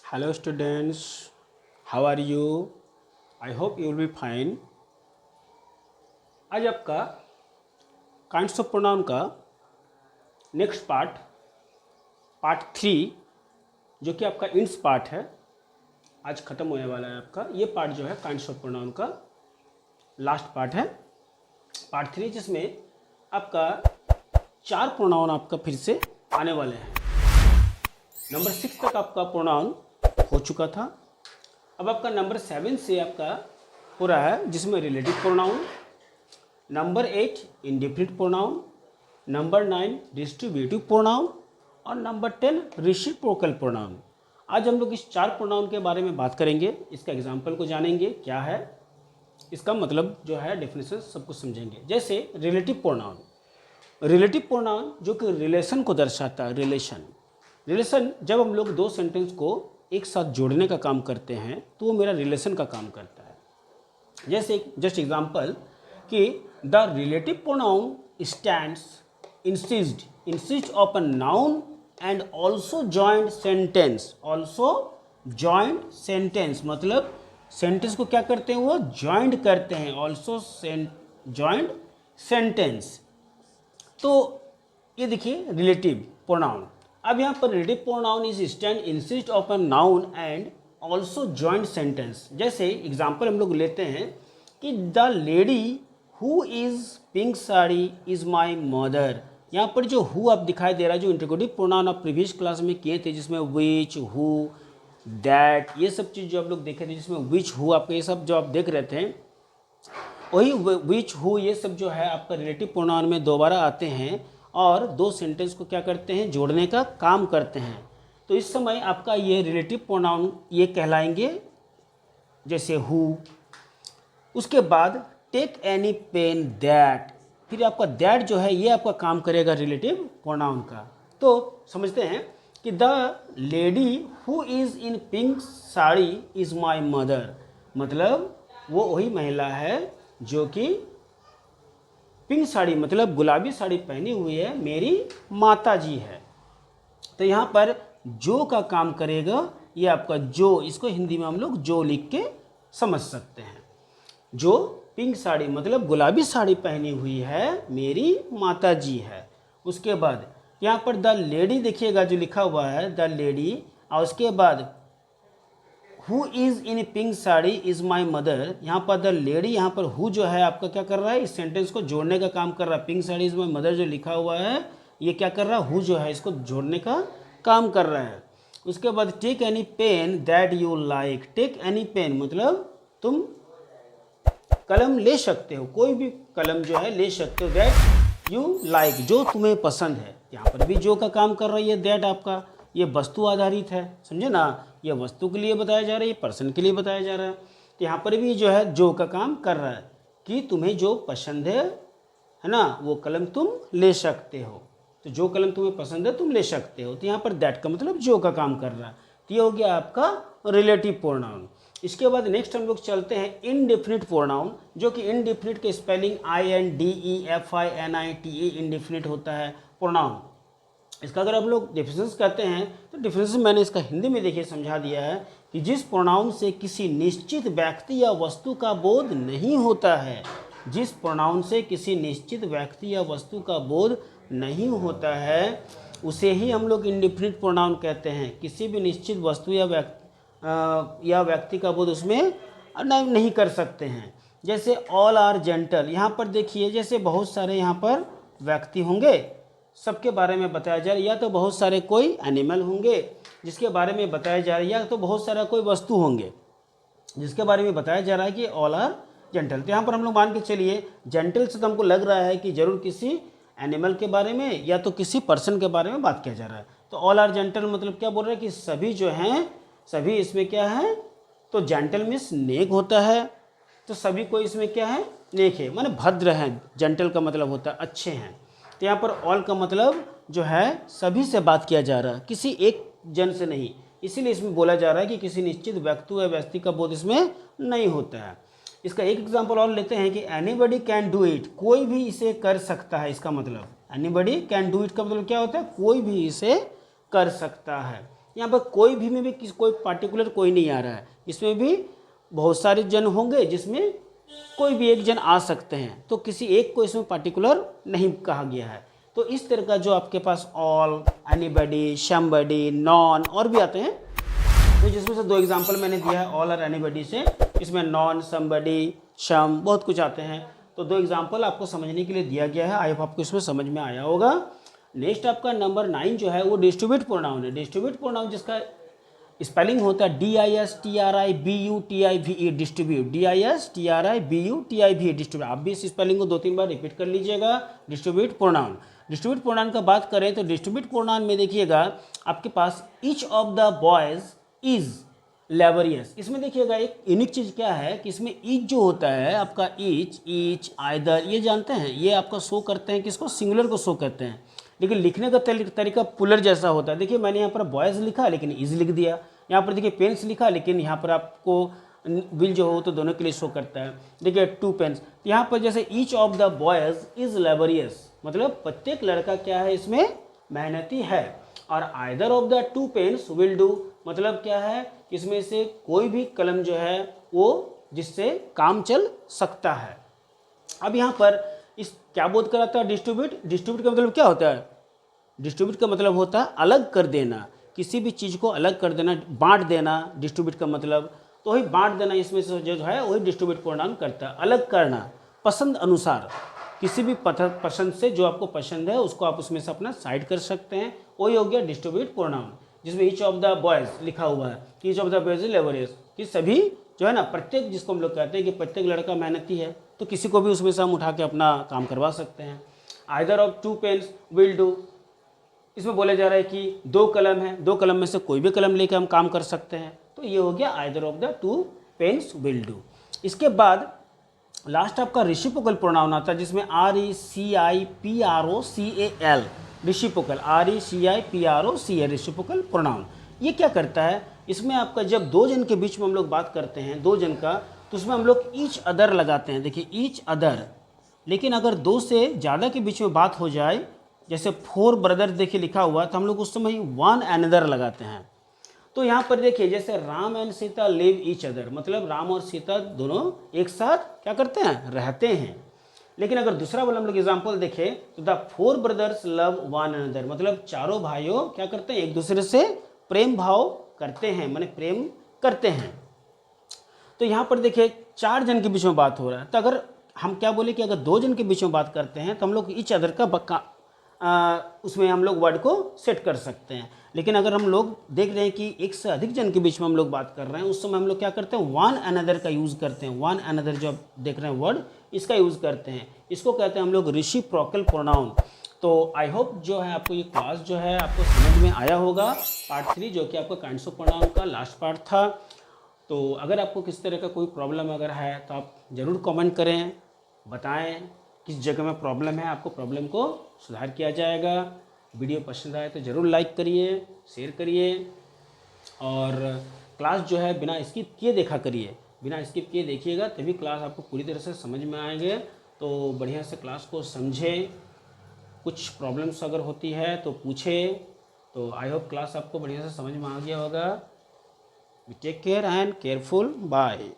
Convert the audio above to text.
Hello students, how are you? I hope you will be fine. आज आपका kinds of pronoun का next part 3 जो कि आपका इंड्स पार्ट है, आज ख़त्म होने वाला है आपका। ये पार्ट जो है काइंड्स ऑफ प्रोनाउन का लास्ट पार्ट है, पार्ट 3, जिसमें आपका 4 प्रोनाउन आपका फिर से आने वाले हैं। नंबर 6 तक आपका प्रोनाउन हो चुका था। अब आपका नंबर 7 से आपका हो रहा है, जिसमें relative pronoun, number 8 indefinite pronoun, number 9 distributive pronoun और नंबर 10 रेसिप्रोकल प्रोनाउन। आज हम लोग इस 4 प्रोनाउन के बारे में बात करेंगे, इसका एग्जाम्पल को जानेंगे, क्या है इसका मतलब जो है, डेफिनेशन सब कुछ समझेंगे। जैसे रिलेटिव प्रोनाउन जो कि रिलेशन को दर्शाता है। रिलेशन जब हम लोग 2 सेंटेंस को एक साथ जोड़ने का काम करते हैं तो वो मेरा रिलेशन का काम करता है। जैसे जस्ट एग्जांपल कि the relative pronoun stands insist of a noun and also joint sentence मतलब सेंटेंस को क्या करते हैं, वो जॉइंट करते हैं, ऑल्सो जॉइंट सेंटेंस। तो ये देखिए रिलेटिव प्रोनाउन। अब यहाँ पर relative pronoun is stand insist of a noun and also joint sentence. जैसे एग्जांपल हम लोग लेते हैं कि the lady who is pink sari is my mother. यहाँ पर जो हु आप दिखाई दे रहा है, जो इंटरोगेटिव प्रोनाउन आप प्रीवियस क्लास में किए थे, जिसमें विच, हु, दैट, ये सब चीज़ जो आप लोग देखे थे, जिसमें विच, हु आपके ये सब जो आप देख रहे थे, वही विच, हु, ये सब जो है आपका रिलेटिव प्रोनाउन में दोबारा आते हैं और 2 सेंटेंस को क्या करते हैं, जोड़ने का काम करते हैं। तो इस समय आपका ये रिलेटिव प्रोनाउन ये कहलाएंगे, जैसे हु। उसके बाद टेक एनी पेन दैट, फिर आपका दैट जो है ये आपका काम करेगा रिलेटिव प्रोनाउन का। तो समझते हैं कि the lady who is in pink sari is my mother, मतलब वो वही महिला है जो कि पिंक साड़ी मतलब गुलाबी साड़ी पहनी हुई है, मेरी माता जी है। तो यहाँ पर जो का काम करेगा, ये आपका जो, इसको हिंदी में हम लोग जो लिख के समझ सकते हैं। जो पिंक साड़ी मतलब गुलाबी साड़ी पहनी हुई है, मेरी माता जी है। उसके बाद यहाँ पर द लेडी देखिएगा जो लिखा हुआ है, द लेडी, और उसके बाद who is in pink sari is my mother. यहाँ पर द लेडी, यहाँ पर हु जो है आपका क्या कर रहा है, इस सेंटेंस को जोड़ने का काम कर रहा है। Pink sari is my mother जो लिखा हुआ है, ये क्या कर रहा है, हु जो है इसको जोड़ने का काम कर रहा है। उसके बाद take any pen that you like, take any pen मतलब तुम कलम ले सकते हो, कोई भी कलम जो है ले सकते हो, दैट यू लाइक जो तुम्हें पसंद है। यहाँ पर भी जो का काम कर रही है, दैट आपका ये वस्तु आधारित है, समझे ना, ये वस्तु के लिए बताया जा रहा है, ये पर्सन के लिए बताया जा रहा है। तो यहाँ पर भी जो है जो का काम कर रहा है कि तुम्हें जो पसंद है ना, वो कलम तुम ले सकते हो। तो जो कलम तुम्हें पसंद है तुम ले सकते हो। तो यहाँ पर दैट का मतलब जो का काम कर रहा है। तो ये हो गया आपका रिलेटिव प्रोनाउन। इसके बाद नेक्स्ट हम लोग चलते हैं इनडेफिनिट प्रोनाउन, जो कि इनडेफिनिट के स्पेलिंग INDEFINITE इनडेफिनिट होता है प्रोनाउन। इसका अगर आप लोग डिफरेंस कहते हैं तो डिफरेंस मैंने इसका हिंदी में देखिए समझा दिया है कि जिस प्रोनाउन से किसी निश्चित व्यक्ति या वस्तु का बोध नहीं होता है, जिस प्रोनाउन से किसी निश्चित व्यक्ति या वस्तु का बोध नहीं होता है, उसे ही हम लोग इंडेफिनिट प्रोनाउन कहते हैं। किसी भी निश्चित वस्तु या व्यक्ति का बोध उसमें नहीं कर सकते हैं। जैसे ऑल आर जेंटल, यहाँ पर देखिए जैसे बहुत सारे यहाँ पर व्यक्ति होंगे, सबके बारे में बताया जा रहा है, या तो बहुत सारे कोई एनिमल होंगे जिसके बारे में बताया जा रहा है, या तो बहुत सारा कोई वस्तु होंगे जिसके बारे में बताया जा रहा है कि ऑल आर जेंटल। तो यहाँ पर हम लोग मान के चलिए जेंटल से तो हमको लग रहा है कि जरूर किसी एनिमल के बारे में या तो किसी पर्सन के बारे में बात किया जा रहा है। तो ऑल आर जेंटल मतलब क्या बोल रहे हैं कि सभी जो हैं, सभी इसमें क्या है, तो जेंटल मीन्स नेक होता है, तो सभी को इसमें क्या है, नेक है, माने भद्र हैं। जेंटल का मतलब होता है अच्छे हैं। तो यहाँ पर ऑल का मतलब जो है सभी से बात किया जा रहा है, किसी एक जन से नहीं, इसीलिए इसमें बोला जा रहा है कि किसी निश्चित व्यक्ति या व्यक्ति का बोध इसमें नहीं होता है। इसका एक एग्जांपल और लेते हैं कि एनीबडी कैन डू इट, कोई भी इसे कर सकता है। इसका मतलब एनीबडी कैन डू इट का मतलब क्या होता है, कोई भी इसे कर सकता है। यहाँ पर कोई भी में भी कोई पार्टिकुलर कोई नहीं आ रहा है, इसमें भी बहुत सारे जन होंगे जिसमें कोई भी एक जन आ सकते हैं, तो किसी एक को इसमें पार्टिकुलर नहीं कहा गया है। तो इस तरह का जो आपके पास ऑल, एनीबडी, समबडी, नॉन और भी आते हैं, तो जिसमें से 2 एग्जांपल मैंने दिया है ऑल और एनीबडी से, इसमें नॉन, समबडी, सम बहुत कुछ आते हैं। तो 2 एग्जांपल आपको समझने के लिए दिया गया है, आई होप आपको इसमें समझ में आया होगा। नेक्स्ट आपका नंबर 9 जो है वो डिस्ट्रीब्यूट प्रोनाउन है। डिस्ट्रीब्यूट प्रोनाउन जिसका स्पेलिंग होता है DISTRIBUTIVE, डिस्ट्रीब्यूट, DISTRIBUTIVE, डिस्ट्रीब्यूट। आप भी इस स्पेलिंग को 2-3 बार रिपीट कर लीजिएगा, डिस्ट्रीब्यूट प्रोनाउन। डिस्ट्रीब्यूट प्रोनाउन का बात करें तो डिस्ट्रीब्यूट प्रोनाउन में देखिएगा आपके पास each of the boys is laborious. इसमें देखिएगा एक यूनिक चीज़ क्या है कि इसमें ईच जो होता है आपका, ईच, आइदर, ये जानते हैं, ये आपका शो करते हैं किसको, सिंगुलर को शो करते हैं, लेकिन लिखने का तरीका पुलर जैसा होता है। देखिए मैंने यहाँ पर बॉयज़ लिखा लेकिन इज लिख दिया, यहाँ पर देखिए पेन्स लिखा लेकिन यहाँ पर आपको विल जो हो तो दोनों के लिए शो करता है। देखिए 2 पेन्स, तो यहाँ पर जैसे each of the boys is laborious, मतलब प्रत्येक लड़का क्या है इसमें मेहनती है। और either of the 2 pens will do, मतलब क्या है, इसमें से कोई भी कलम जो है वो जिससे काम चल सकता है। अब यहाँ पर इस क्या बोध कराता है डिस्ट्रीब्यूट। डिस्ट्रीब्यूट का मतलब क्या होता है, डिस्ट्रीब्यूट का मतलब होता है अलग कर देना, किसी भी चीज़ को अलग कर देना, बांट देना, डिस्ट्रीब्यूट का मतलब। तो वही बांट देना इसमें से जो है वही डिस्ट्रीब्यूट प्रोनाउन करता है, अलग करना पसंद अनुसार, किसी भी पसंद से जो आपको पसंद है उसको आप उसमें से अपना साइड कर सकते हैं, वही हो गया डिस्ट्रीब्यूट प्रोनाउन। जिसमें ईच ऑफ द बॉयज़ लिखा हुआ है कि each of the boys is laborious, कि सभी जो है ना, प्रत्येक, जिसको हम लोग कहते हैं कि प्रत्येक लड़का मेहनती है, तो किसी को भी उसमें से हम उठा के अपना काम करवा सकते हैं। Either of 2 pens will do, इसमें बोला जा रहा है कि 2 कलम है, 2 कलम में से कोई भी कलम लेकर हम काम कर सकते हैं, तो ये हो गया either of the 2 pens will do. इसके बाद लास्ट आपका रेसिप्रोकल प्रोनाउन आता है, जिसमें RECIPROCAL, reciprocal, RECIPROCAL, reciprocal pronoun. ये क्या करता है, इसमें आपका जब 2 जन के बीच में हम लोग बात करते हैं, 2 जन का, तो उसमें हम लोग ईच अदर लगाते हैं। देखिए ईच अदर, लेकिन अगर 2 से ज़्यादा के बीच में बात हो जाए, जैसे 4 ब्रदर देखिए लिखा हुआ, तो हम लोग उस समय 1 अनदर लगाते हैं। तो यहाँ पर देखिए जैसे Ram and Sita live each other, मतलब राम और सीता दोनों एक साथ क्या करते हैं, रहते हैं। लेकिन अगर दूसरा वाला हम लोग एग्जाम्पल देखें तो the 4 brothers love one another, मतलब चारों भाइयों क्या करते हैं, एक दूसरे से प्रेम भाव करते हैं, माने प्रेम करते हैं। तो यहाँ पर देखिए 4 जन के बीच में बात हो रहा है, तो अगर हम क्या बोले कि अगर 2 जन के बीच में बात करते हैं तो हम लोग ईच अदर का उसमें हम लोग वर्ड को सेट कर सकते हैं। लेकिन अगर हम लोग देख रहे हैं कि एक से अधिक जन के बीच में हम लोग बात कर रहे हैं, उस समय हम लोग क्या करते हैं, वन अनदर का यूज़ करते हैं। वन अनदर जो आप देख रहे हैं वर्ड, इसका यूज़ करते हैं, इसको कहते हैं हम लोग रेसिप्रोकल प्रोनाउन। तो आई होप जो है आपको ये क्लास जो है आपको समझ में आया होगा, पार्ट 3 जो कि आपका काइंड्स ऑफ प्रोनाउन का लास्ट पार्ट था। तो अगर आपको किस तरह का कोई प्रॉब्लम अगर है तो आप ज़रूर कमेंट करें, बताएं किस जगह में प्रॉब्लम है, आपको प्रॉब्लम को सुधार किया जाएगा। वीडियो पसंद आए तो ज़रूर लाइक करिए, शेयर करिए, और क्लास जो है बिना स्किप किए देखा करिए, बिना स्किप किए देखिएगा, तभी क्लास आपको पूरी तरह से समझ में आएंगे। तो बढ़िया से क्लास को समझें, कुछ प्रॉब्लम्स अगर होती है तो पूछें। तो आई होप क्लास आपको बढ़िया से समझ में आ गया होगा। Take care and careful, bye.